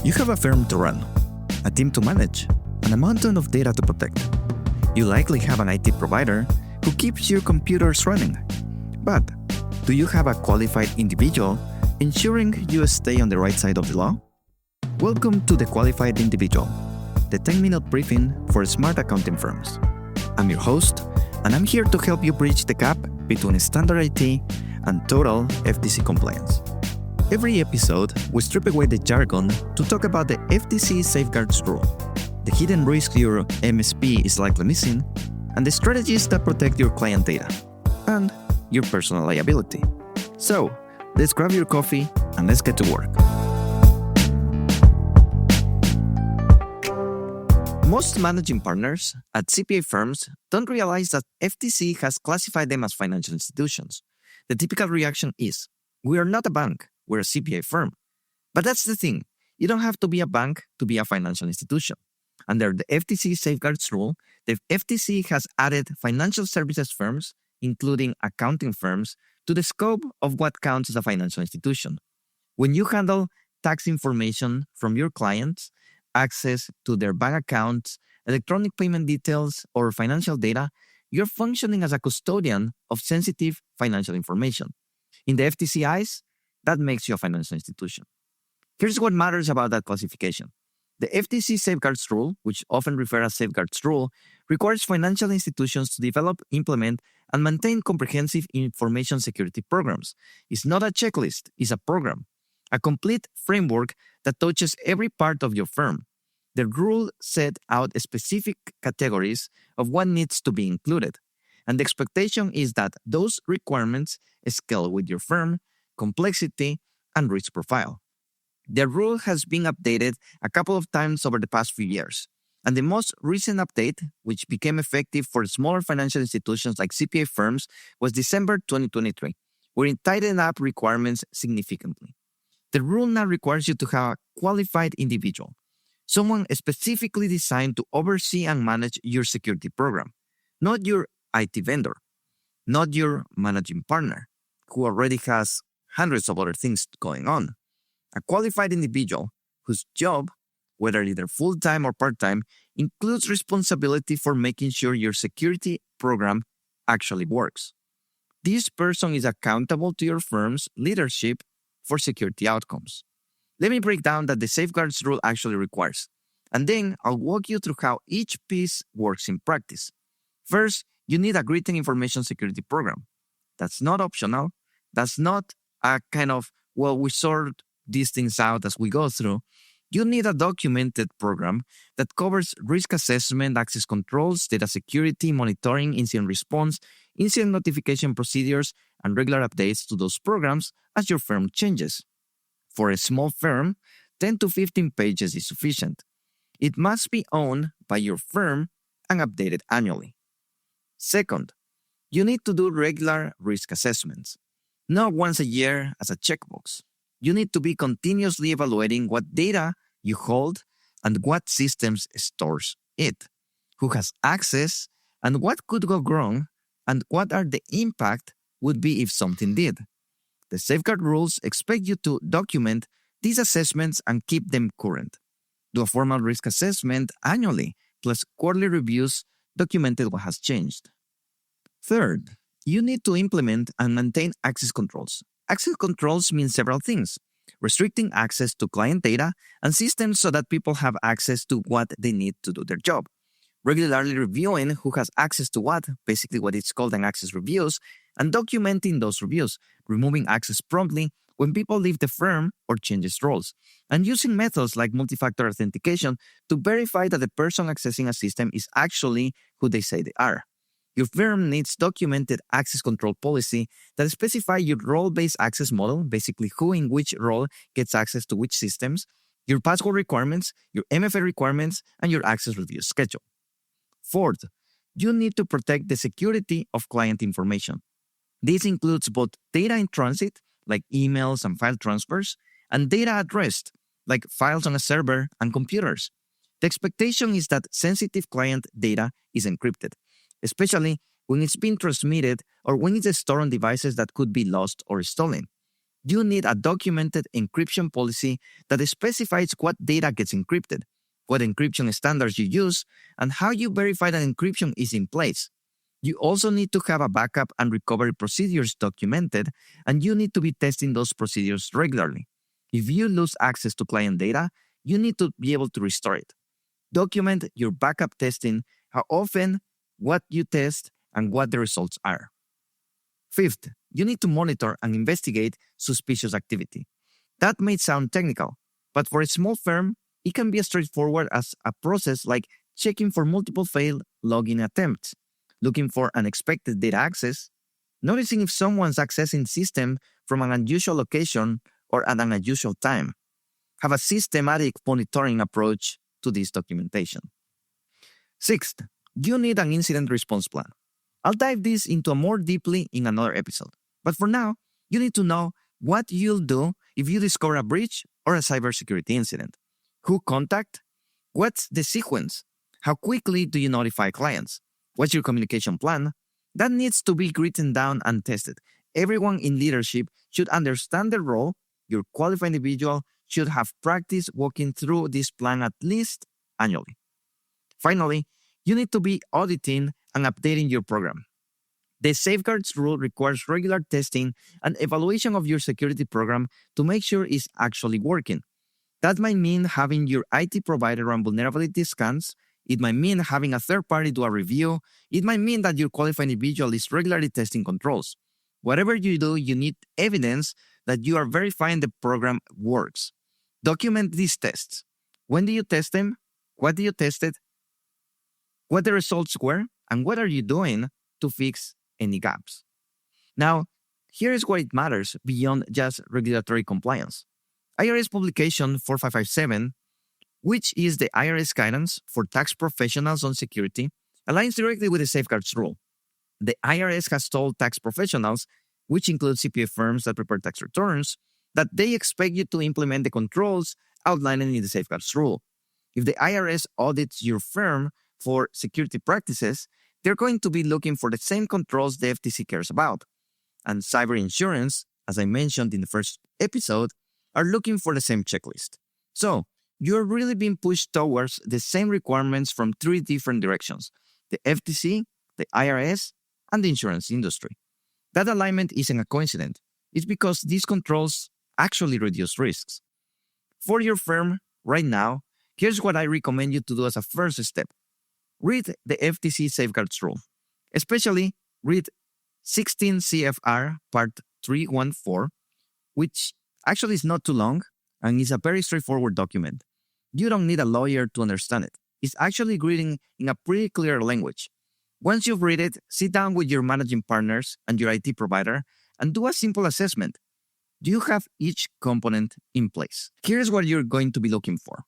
You have a firm to run, a team to manage, and a mountain of data to protect. You likely have an IT provider who keeps your computers running. But do you have a qualified individual ensuring you stay on the right side of the law? Welcome to The Qualified Individual, the 10-minute briefing for smart accounting firms. I'm your host, and I'm here to help you bridge the gap between standard IT and total FTC compliance. Every episode, we strip away the jargon to talk about the FTC Safeguards Rule, the hidden risks your MSP is likely missing, and the strategies that protect your client data and your personal liability. So, let's grab your coffee and let's get to work. Most managing partners at CPA firms don't realize that FTC has classified them as financial institutions. The typical reaction is, we are not a bank, we're a CPA firm. But that's the thing, you don't have to be a bank to be a financial institution. Under the FTC Safeguards Rule, the FTC has added financial services firms, including accounting firms, to the scope of what counts as a financial institution. When you handle tax information from your clients, access to their bank accounts, electronic payment details, or financial data, you're functioning as a custodian of sensitive financial information. In the FTC eyes, that makes you a financial institution. Here's what matters about that classification. The FTC Safeguards Rule, which often referred as Safeguards Rule, requires financial institutions to develop, implement, and maintain comprehensive information security programs. It's not a checklist, it's a program, a complete framework that touches every part of your firm. The rule set out specific categories of what needs to be included, and the expectation is that those requirements scale with your firm, complexity, and risk profile. The rule has been updated a couple of times over the past few years, and the most recent update, which became effective for smaller financial institutions like CPA firms, was December 2023, where it tightened up requirements significantly. The rule now requires you to have a qualified individual, someone specifically designed to oversee and manage your security program, not your IT vendor, not your managing partner, who already has hundreds of other things going on. A qualified individual whose job, whether either full-time or part-time, includes responsibility for making sure your security program actually works. This person is accountable to your firm's leadership for security outcomes. Let me break down what the Safeguards Rule actually requires, and then I'll walk you through how each piece works in practice. First, you need a written information security program. That's not optional. That's not a kind of, we sort these things out as we go through. You need a documented program that covers risk assessment, access controls, data security, monitoring, incident response, incident notification procedures, and regular updates to those programs as your firm changes. For a small firm, 10 to 15 pages is sufficient. It must be owned by your firm and updated annually. Second, you need to do regular risk assessments, not once a year as a checkbox. You need to be continuously evaluating what data you hold and what systems stores it, who has access, and what could go wrong, and what are the impact would be if something did. The safeguard rules expect you to document these assessments and keep them current. Do a formal risk assessment annually, plus quarterly reviews documented what has changed. Third, you need to implement and maintain access controls. Access controls mean several things: restricting access to client data and systems so that people have access to what they need to do their job. Regularly reviewing who has access to what, basically what it's called an access reviews, and documenting those reviews, removing access promptly when people leave the firm or changes roles, and using methods like multi-factor authentication to verify that the person accessing a system is actually who they say they are. Your firm needs documented access control policy that specify your role-based access model, basically who in which role gets access to which systems, your password requirements, your MFA requirements, and your access review schedule. Fourth, you need to protect the security of client information. This includes both data in transit, like emails and file transfers, and data at rest, like files on a server and computers. The expectation is that sensitive client data is encrypted, especially when it's being transmitted or when it's stored on devices that could be lost or stolen. You need a documented encryption policy that specifies what data gets encrypted, what encryption standards you use, and how you verify that encryption is in place. You also need to have a backup and recovery procedures documented, and you need to be testing those procedures regularly. If you lose access to client data, you need to be able to restore it. Document your backup testing, how often, what you test, and what the results are. Fifth, you need to monitor and investigate suspicious activity. That may sound technical, but for a small firm, it can be as straightforward as a process like checking for multiple failed login attempts, looking for unexpected data access, noticing if someone's accessing system from an unusual location or at an unusual time. Have a systematic monitoring approach to this documentation. Sixth, you need an incident response plan. I'll dive this into more deeply in another episode. But for now, you need to know what you'll do if you discover a breach or a cybersecurity incident. Who contact? What's the sequence? How quickly do you notify clients? What's your communication plan? That needs to be written down and tested. Everyone in leadership should understand their role. Your qualified individual should have practice walking through this plan at least annually. Finally, you need to be auditing and updating your program. The safeguards rule requires regular testing and evaluation of your security program to make sure it's actually working. That might mean having your IT provider run vulnerability scans. It might mean having a third party do a review. It might mean that your qualified individual is regularly testing controls. Whatever you do, you need evidence that you are verifying the program works. Document these tests. When do you test them? What do you test it? What the results were? And what are you doing to fix any gaps? Now, here is where it matters beyond just regulatory compliance. IRS Publication 4557, which is the IRS guidance for tax professionals on security, aligns directly with the safeguards rule. The IRS has told tax professionals, which include CPA firms that prepare tax returns, that they expect you to implement the controls outlined in the safeguards rule. If the IRS audits your firm for security practices, they're going to be looking for the same controls the FTC cares about. And cyber insurance, as I mentioned in the first episode, are looking for the same checklist. So, you're really being pushed towards the same requirements from three different directions: the FTC, the IRS, and the insurance industry. That alignment isn't a coincidence. It's because these controls actually reduce risks. For your firm, right now, here's what I recommend you to do as a first step. Read the FTC Safeguards Rule. Especially, read 16 CFR Part 314, which actually is not too long and is a very straightforward document. You don't need a lawyer to understand it. It's actually written in a pretty clear language. Once you've read it, sit down with your managing partners and your IT provider and do a simple assessment. Do you have each component in place? Here's what you're going to be looking for.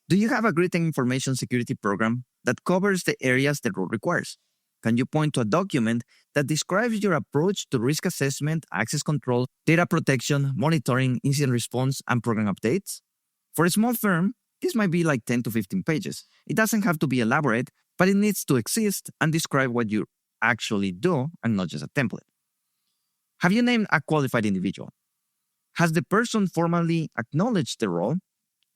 Do you have a written information security program that covers the areas the rule requires? Can you point to a document that describes your approach to risk assessment, access control, data protection, monitoring, incident response, and program updates? For a small firm, this might be like 10 to 15 pages. It doesn't have to be elaborate, but it needs to exist and describe what you actually do and not just a template. Have you named a qualified individual? Has the person formally acknowledged the role?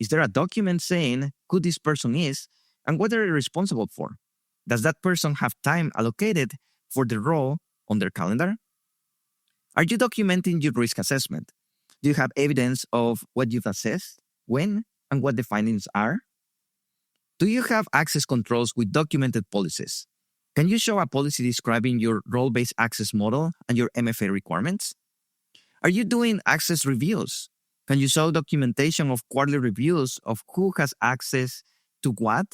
Is there a document saying who this person is and what they're responsible for? Does that person have time allocated for the role on their calendar? Are you documenting your risk assessment? Do you have evidence of what you've assessed, when, and what the findings are? Do you have access controls with documented policies? Can you show a policy describing your role-based access model and your MFA requirements? Are you doing access reviews? Can you show documentation of quarterly reviews of who has access to what?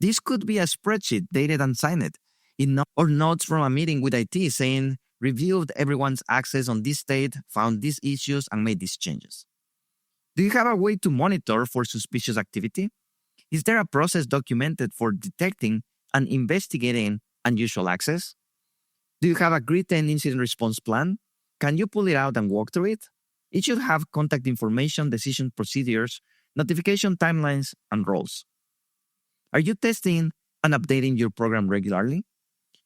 This could be a spreadsheet dated and signed, or notes from a meeting with IT saying, reviewed everyone's access on this date, found these issues, and made these changes. Do you have a way to monitor for suspicious activity? Is there a process documented for detecting and investigating unusual access? Do you have a written incident response plan? Can you pull it out and walk through it? It should have contact information, decision procedures, notification timelines, and roles. Are you testing and updating your program regularly?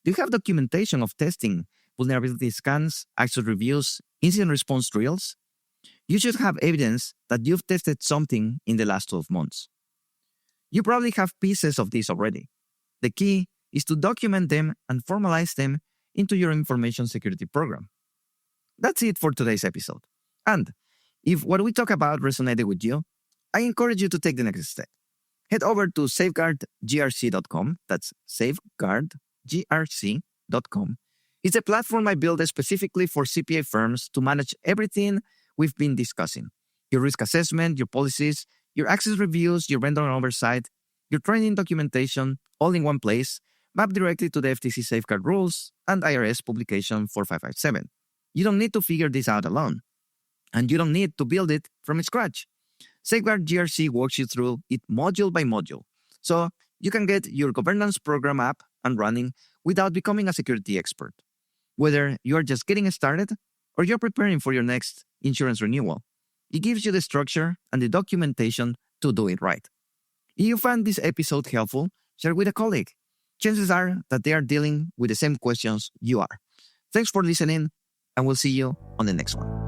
Do you have documentation of testing, vulnerability scans, access reviews, incident response drills? You should have evidence that you've tested something in the last 12 months. You probably have pieces of this already. The key is to document them and formalize them into your information security program. That's it for today's episode. And if what we talk about resonated with you, I encourage you to take the next step. Head over to safeguardgrc.com. That's safeguardgrc.com. It's a platform I built specifically for CPA firms to manage everything we've been discussing. Your risk assessment, your policies, your access reviews, your vendor oversight, your training documentation, all in one place, mapped directly to the FTC safeguard rules and IRS publication 4557. You don't need to figure this out alone. And you don't need to build it from scratch. Safeguard GRC walks you through it module by module, so you can get your governance program up and running without becoming a security expert. Whether you're just getting started or you're preparing for your next insurance renewal, it gives you the structure and the documentation to do it right. If you found this episode helpful, share it with a colleague. Chances are that they are dealing with the same questions you are. Thanks for listening, and we'll see you on the next one.